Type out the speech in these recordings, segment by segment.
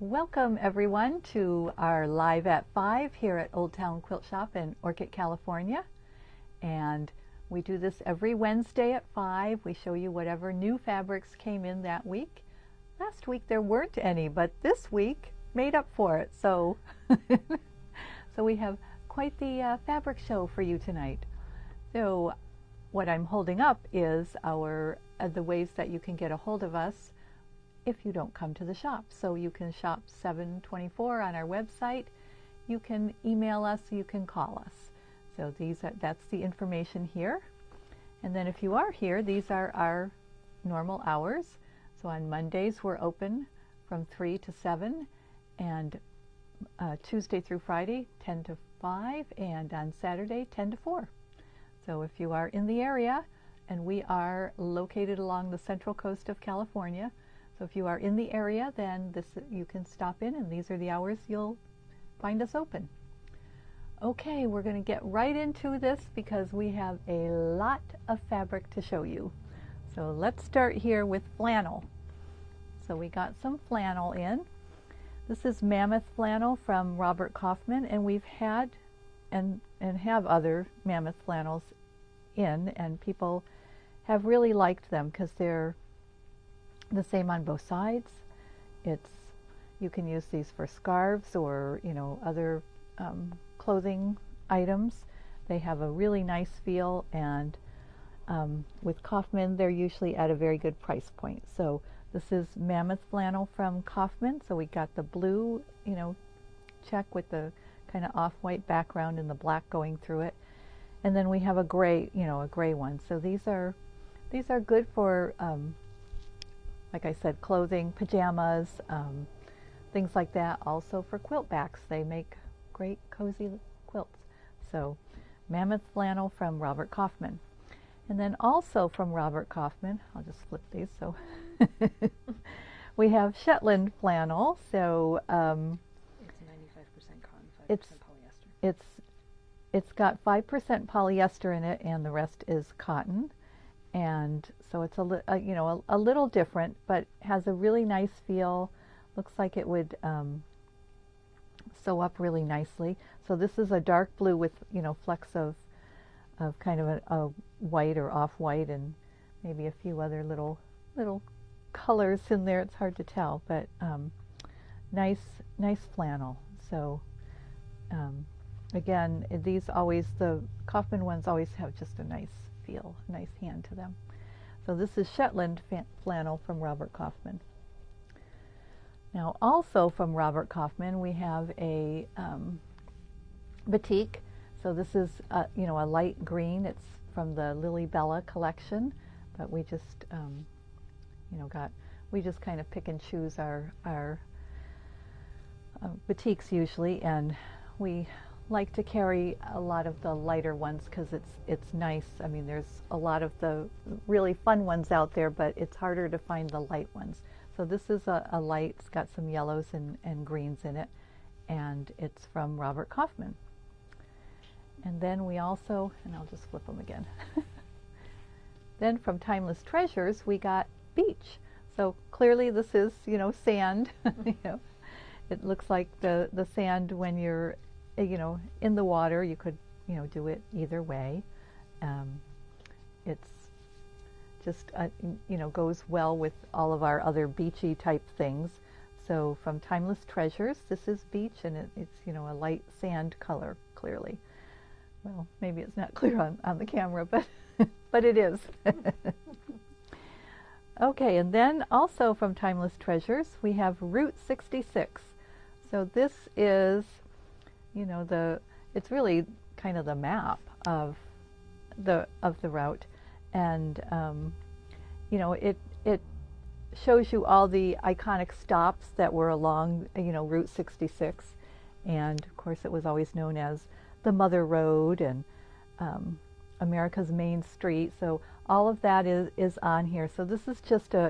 Welcome everyone to our Live at 5 here at Old Town Quilt Shop in Orchid, California. And we do this every Wednesday at 5. We show you whatever new fabrics came in that week. Last week there weren't any, but this week made up for it. So, so we have quite the fabric show for you tonight. So what I'm holding up is the ways that you can get a hold of us if you don't come to the shop. So you can shop 724 on our website, you can email us, you can call us. So that's the information here. And then if you are here, these are our normal hours. So on Mondays we're open from 3 to 7, and Tuesday through Friday 10 to 5, and on Saturday 10 to 4. So if you are in the area, and we are located along the central coast of California, so if you are in the area, then you can stop in, and these are the hours you'll find us open. Okay, we're going to get right into this because we have a lot of fabric to show you. So let's start here with flannel. So we got some flannel in. This is Mammoth flannel from Robert Kaufman, and we've had and have other Mammoth flannels in, and people have really liked them because they're the same on both sides. You can use these for scarves or other clothing items. They have a really nice feel, and with Kaufman they're usually at a very good price point. So this is Mammoth flannel from Kaufman. So we got the blue check with the kind of off-white background and the black going through it, and then we have a gray one. So these are good for like I said, clothing, pajamas, things like that. Also for quilt backs, they make great cozy quilts. So Mammoth flannel from Robert Kaufman. And then also from Robert Kaufman, I'll just flip these, so we have Shetland flannel. So it's 95% cotton, 5% polyester. It's got 5% polyester in it, and the rest is cotton. And so it's a little different, but has a really nice feel. Looks like it would sew up really nicely. So this is a dark blue with flecks of kind of a white or off-white, and maybe a few other little colors in there. It's hard to tell, but nice flannel. So again, the Kaufman ones always have just a nice feel, nice hand to them. So this is Shetland flannel from Robert Kaufman. Now also from Robert Kaufman we have a batik. So this is a light green. It's from the Lily Bella collection, but we just we just kind of pick and choose our batiks usually, and we like to carry a lot of the lighter ones because it's nice. I mean, there's a lot of the really fun ones out there, but it's harder to find the light ones. So this is a light. It's got some yellows and greens in it, and it's from Robert Kaufman. And then we also, and I'll just flip them again. Then from Timeless Treasures we got beach. So clearly this is sand. It looks like the sand when you're in the water. You could do it either way. It's just goes well with all of our other beachy type things. So from Timeless Treasures, this is beach, and it's a light sand color, clearly. Well, maybe it's not clear on the camera, but but it is. Okay, and then also from Timeless Treasures we have Route 66. So this is it's really kind of the map of the route, and it shows you all the iconic stops that were along Route 66, and of course it was always known as the Mother Road and America's Main Street. So all of that is on here. So this is just a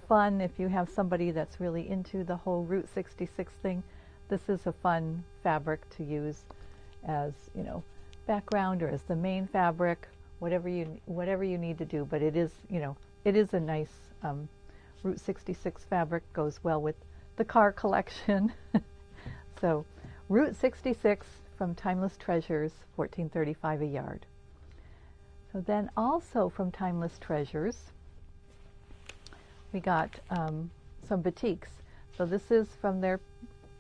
fun, if you have somebody that's really into the whole Route 66 thing, this is a fun fabric to use as background or as the main fabric, whatever you need to do. But it is a nice Route 66 fabric, goes well with the car collection. So Route 66 from Timeless Treasures, $14.35 a yard. So then also from Timeless Treasures, we got some batiks. So this is from their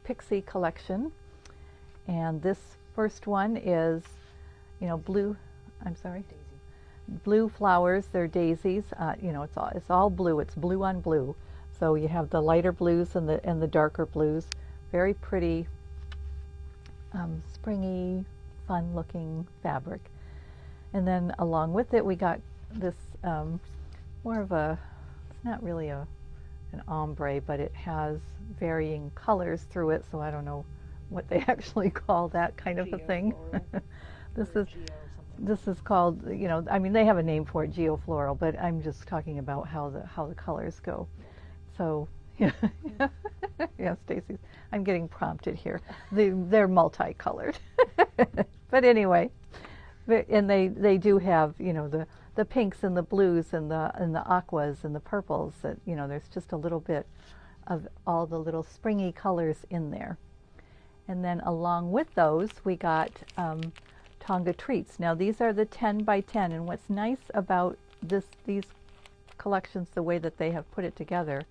Pixie collection, and this first one is, blue. I'm sorry. Daisy. Blue flowers. They're daisies. It's all blue. It's blue on blue. So you have the lighter blues and the darker blues. Very pretty, springy, fun-looking fabric. And then along with it, we got this more of a. It's not really an ombre, but it has varying colors through it. So I don't know what they actually call that kind of a thing. This is called, they have a name for it, geofloral, but I'm just talking about how the colors go. So, yeah, Stacy, I'm getting prompted here. They're multicolored, but anyway, and they do have, the pinks and the blues and the aquas and the purples. That there's just a little bit of all the little springy colors in there. And then along with those, we got Tonga Treats. Now these are the 10 by 10, and what's nice about these collections, the way that they have put it together,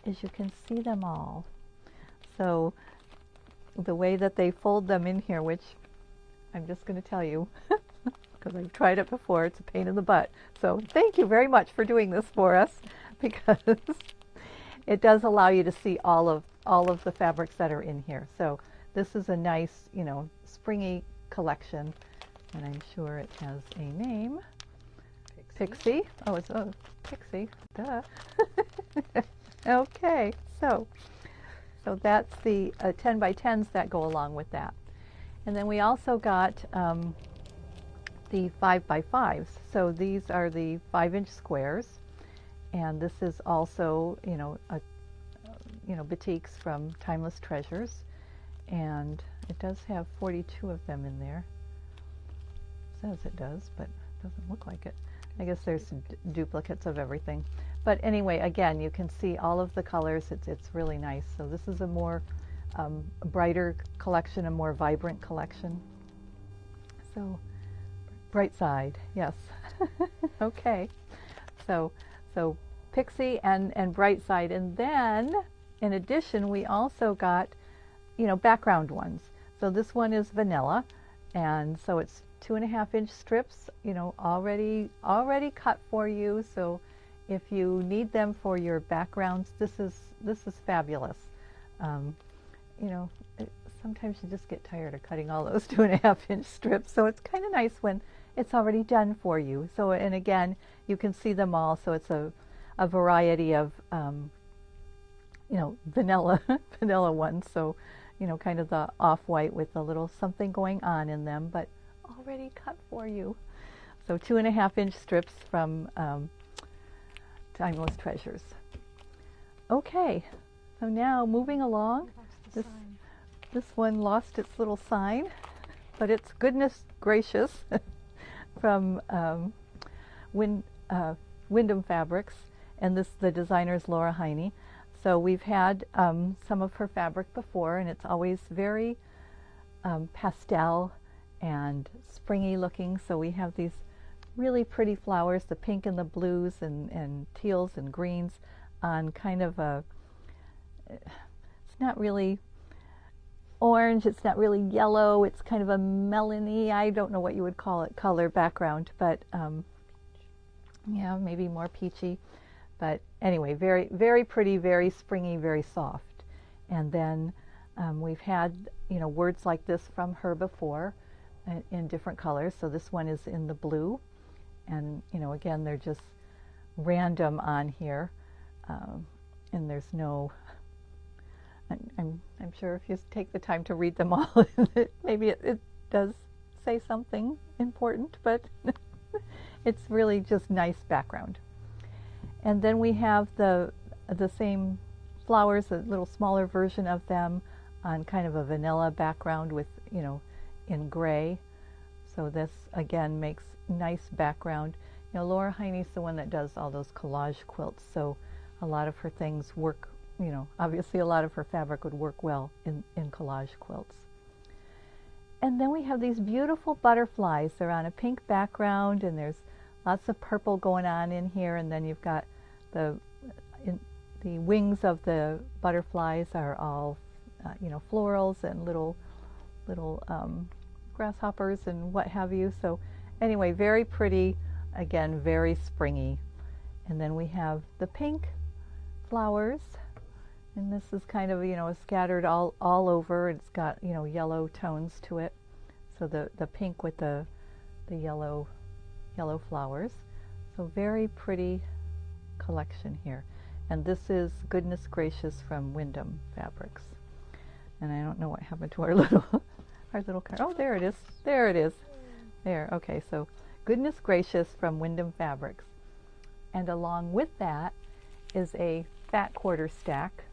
is you can see them all. So the way that they fold them in here, which I'm just going to tell you, because I've tried it before, it's a pain in the butt. So thank you very much for doing this for us, because it does allow you to see all of the fabrics that are in here. So this is a nice, springy collection, and I'm sure it has a name. Pixie. Oh, it's a Pixie. Duh. Okay, so that's the 10 by 10s that go along with that. And then we also got the 5 by 5s. So these are the 5-inch squares, and this is also, batiks from Timeless Treasures, and it does have 42 of them in there. It says it does, but it doesn't look like it. I guess there's duplicates of everything. But anyway, again, you can see all of the colors. It's really nice. So this is a more brighter collection, a more vibrant collection. So bright side, yes. Okay. So Pixie and bright side, and then in addition, we also got background ones. So this one is vanilla, and so it's 2.5-inch strips, already cut for you. So if you need them for your backgrounds, this is fabulous. Sometimes you just get tired of cutting all those 2.5-inch strips. So it's kind of nice when it's already done for you. So, and again, you can see them all. So it's a variety of vanilla ones. So, kind of the off-white with a little something going on in them, but already cut for you. So 2.5-inch strips from Timeless Treasures. Okay, so now moving along, this one lost its little sign, but it's goodness gracious from Wyndham Fabrics, and the designer is Laura Heine. So we've had some of her fabric before, and it's always very pastel and springy looking. So we have these really pretty flowers, the pink and the blues and teals and greens on kind of it's not really orange, it's not really yellow, it's kind of a melony, I don't know what you would call it, color background, but yeah, maybe more peachy. But anyway, very, very pretty, very springy, very soft. And then we've had, words like this from her before in different colors. So this one is in the blue. And, again, they're just random on here. And there's no, I'm sure if you take the time to read them all, maybe it does say something important, but it's really just nice background. And then we have the same flowers, a little smaller version of them on kind of a vanilla background with, in gray. So this, again, makes nice background. Laura Heine's the one that does all those collage quilts, so a lot of her things work obviously a lot of her fabric would work well in collage quilts. And then we have these beautiful butterflies. They're on a pink background, and there's lots of purple going on in here, and then you've got the wings of the butterflies are all florals and little grasshoppers and what have you. So anyway, very pretty, again, very springy. And then we have the pink flowers, and this is kind of scattered all over. It's got yellow tones to it, so the pink with the yellow flowers. So very pretty collection here. And this is Goodness Gracious from Wyndham Fabrics. And I don't know what happened to our little card. Oh, there it is. There it is. There. Okay, so Goodness Gracious from Wyndham Fabrics. And along with that is a fat quarter stack.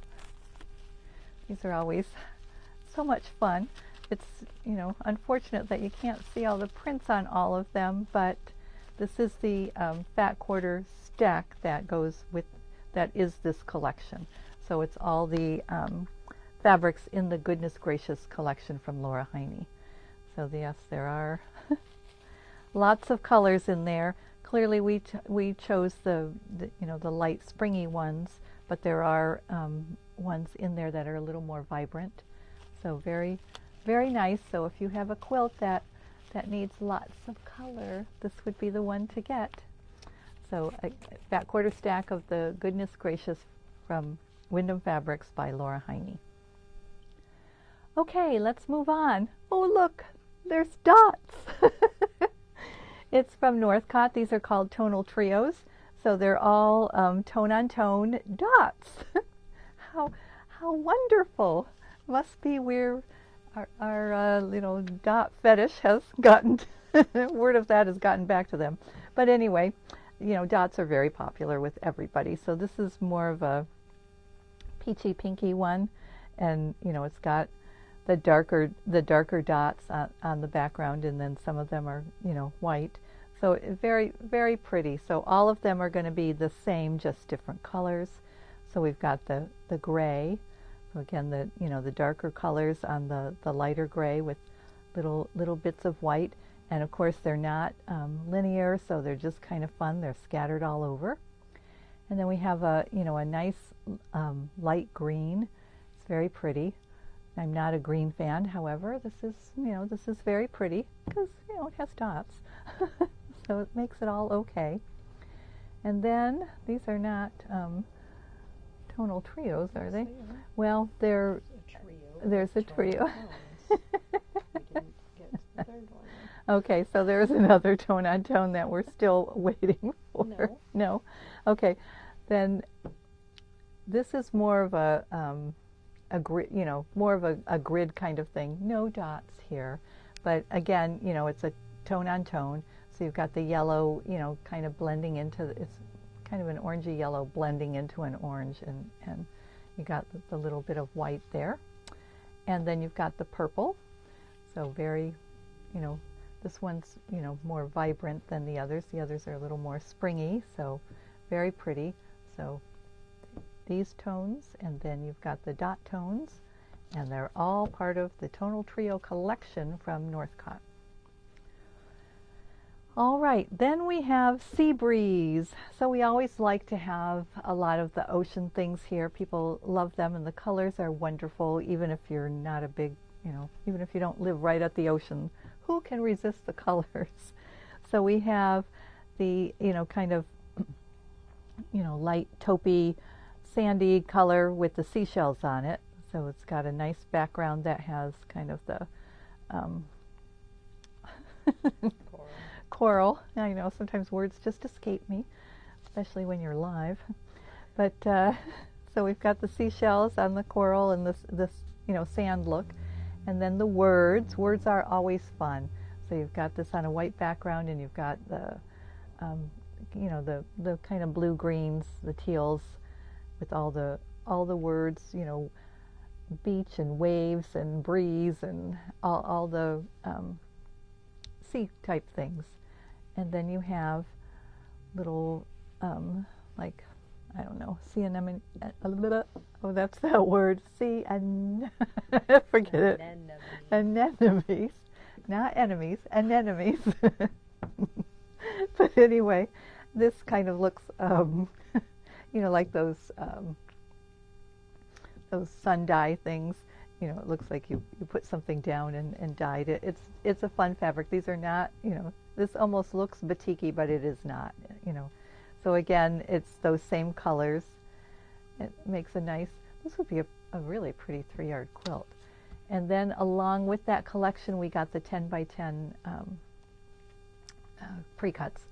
These are always so much fun. It's, unfortunate that you can't see all the prints on all of them, but this is the fat quarter stack that is this collection. So it's all the fabrics in the Goodness Gracious collection from Laura Heine. So yes, there are lots of colors in there. Clearly we chose the light springy ones, but there are ones in there that are a little more vibrant. So very, very nice. So if you have a quilt that needs lots of color, this would be the one to get. So a fat quarter stack of the Goodness Gracious from Wyndham Fabrics by Laura Heine. Okay, let's move on. Oh, look, there's dots. It's from Northcott. These are called tonal trios. So they're all tone-on-tone dots. How wonderful. Must be where our dot fetish has gotten, word of that has gotten back to them. But anyway, dots are very popular with everybody. So this is more of a peachy pinky one, and it's got the darker dots on the background, and then some of them are white. So very, very pretty. So all of them are going to be the same, just different colors. So we've got the gray. So again, the darker colors on the lighter gray with little bits of white. And of course they're not linear, so they're just kind of fun. They're scattered all over. And then we have a nice light green. It's very pretty. I'm not a green fan, however, this is very pretty because it has dots, so it makes it all okay. And then these are not tonal trios, are they? Well, there's a trio. We didn't get to the third one. Okay, so there's another tone-on-tone that we're still waiting for. No. Okay, then this is more of a grid, more of a grid kind of thing. No dots here, but again, it's a tone-on-tone. So you've got the yellow, kind of blending into, it's kind of an orangey yellow blending into an orange, and you got the little bit of white there. And then you've got the purple. So very, this one's, more vibrant than the others. The others are a little more springy, so very pretty. So these tones, and then you've got the dot tones, and they're all part of the Tonal Trio collection from Northcott. All right, then we have Sea Breeze. So we always like to have a lot of the ocean things here. People love them, and the colors are wonderful, even if you're not a big, even if you don't live right at the ocean. Who can resist the colors? So we have the, kind of, light taupey, sandy color with the seashells on it. So it's got a nice background that has kind of the coral. I know sometimes words just escape me, especially when you're live. But so we've got the seashells on the coral and this sand look, and then the words. Words are always fun. So you've got this on a white background, and you've got the the kind of blue greens, the teals, with all the words, beach and waves and breeze and all the sea type things. And then you have little like, I don't know, sea anemone, Oh, that's that word. See, and forget it. Anemones, not enemies, anemones. But anyway, this kind of looks, like those sun dye things. It looks like you put something down and dyed it. It's a fun fabric. These are not, this almost looks batik-y, but it is not, So again, it's those same colors. It makes a nice, this would be a really pretty 3-yard quilt. And then along with that collection, we got the 10 by 10 precuts.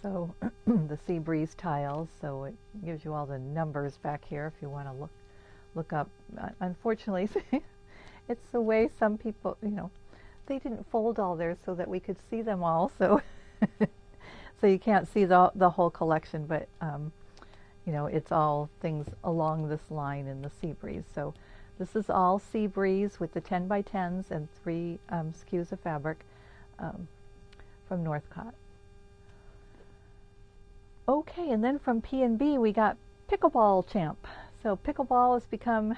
So the sea breeze tiles, so it gives you all the numbers back here if you want to look up. Unfortunately, it's the way some people, they didn't fold all theirs so that we could see them all. So so you can't see the whole collection, but it's all things along this line in the sea breeze. So this is all sea breeze with the 10 by 10s and 3 skews of fabric from Northcott. Okay, and then from P&B we got Pickleball Champ. So pickleball has become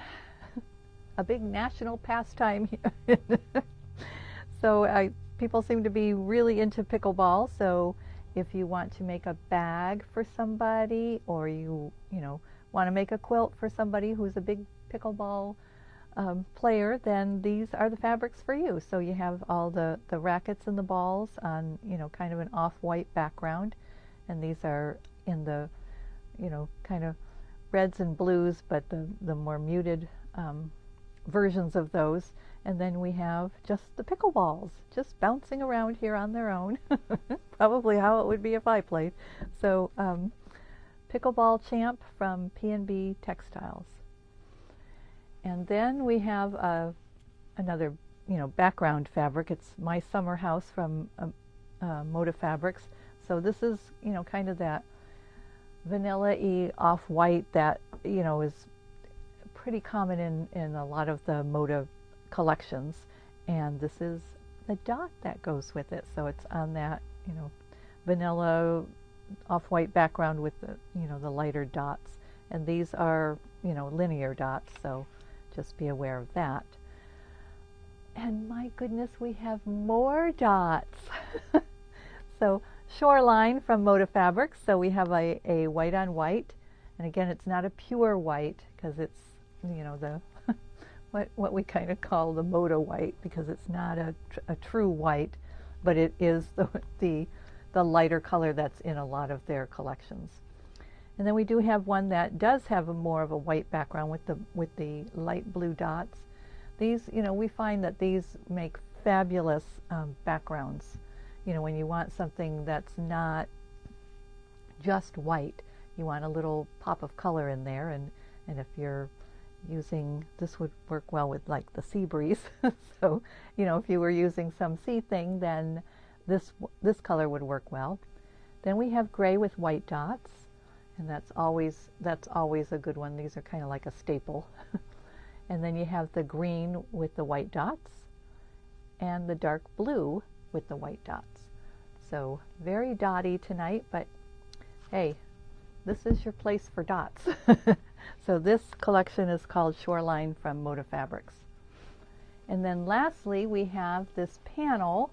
a big national pastime here. So people seem to be really into pickleball. So if you want to make a bag for somebody, or you want to make a quilt for somebody who's a big pickleball player, then these are the fabrics for you. So you have all the rackets and the balls on kind of an off-white background, and these are in the kind of reds and blues, but the more muted versions of those. And then we have just the pickleballs, just bouncing around here on their own. Probably how it would be if I played. So Pickleball Champ from P&B Textiles. And then we have another, background fabric. It's My Summer House from Moda Fabrics. So this is, kind of that vanilla-y off-white that, is pretty common in a lot of the Moda collections. And this is the dot that goes with it. So it's on that, vanilla off-white background with the, the lighter dots. And these are, linear dots, so just be aware of that. And my goodness, we have more dots. So Shoreline from Moda Fabrics. So we have a white on white, and again, it's not a pure white because it's the what we kind of call the Moda white, because it's not a true white, but it is the lighter color that's in a lot of their collections. And then we do have one that does have more of a white background with the light blue dots. These, we find that these make fabulous backgrounds. When you want something that's not just white, you want a little pop of color in there, and if you're using, this would work well with like the sea breeze. So, if you were using some sea thing, then this color would work well. Then we have gray with white dots, and that's always a good one. These are kind of like a staple. And then you have the green with the white dots, and the dark blue with the white dots. So very dotty tonight, but hey, this is your place for dots. So this collection is called Shoreline from Moda Fabrics. And then lastly, we have this panel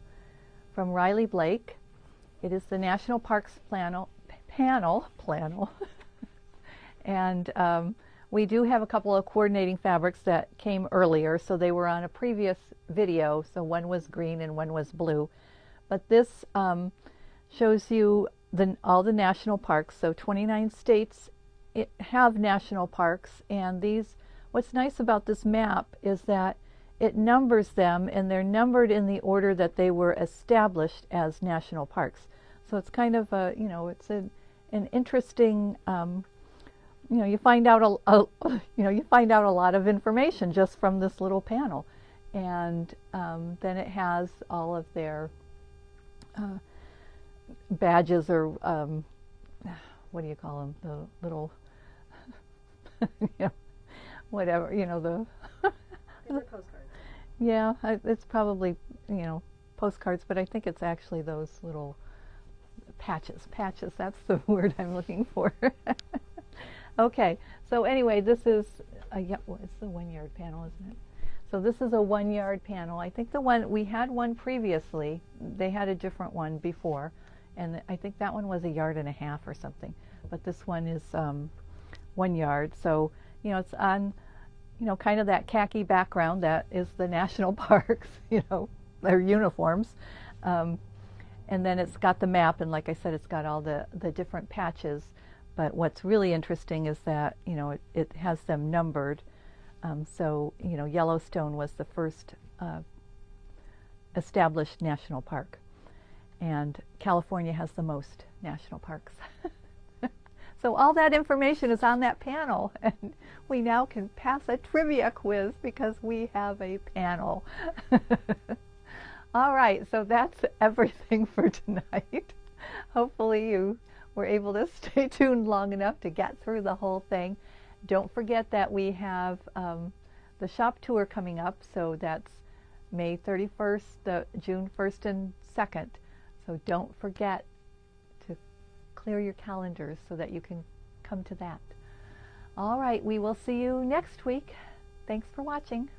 from Riley Blake. It is the National Parks panel. And we do have a couple of coordinating fabrics that came earlier, so they were on a previous video. So one was green and one was blue. But this shows you all the national parks. So 29 states have national parks, and what's nice about this map is that it numbers them, and they're numbered in the order that they were established as national parks. So it's kind of it's an interesting, you find out a lot of information just from this little panel. And then it has all of their badges, or what do you call them? The little, whatever, the. They're postcards. Yeah, it's probably, postcards, but I think it's actually those little patches. That's the word I'm looking for. Okay, so anyway, this is Yeah, well, it's the 1 yard panel, isn't it? So this is a 1 yard panel. I think the one, we had one previously. They had a different one before. And I think that one was 1.5 yards or something. But this one is 1 yard. So, you know, it's on, you know, kind of that khaki background that is the national parks, you know, their uniforms. And then it's got the map, and like I said, it's got all the different patches. But what's really interesting is that, you know, it has them numbered. So, you know, Yellowstone was the first established national park. And California has the most national parks. So all that information is on that panel, and we now can pass a trivia quiz because we have a panel. All right, so that's everything for tonight. Hopefully you were able to stay tuned long enough to get through the whole thing. Don't forget that we have the shop tour coming up, so that's May 31st, June 1st and 2nd. So don't forget to clear your calendars so that you can come to that. All right, we will see you next week. Thanks for watching.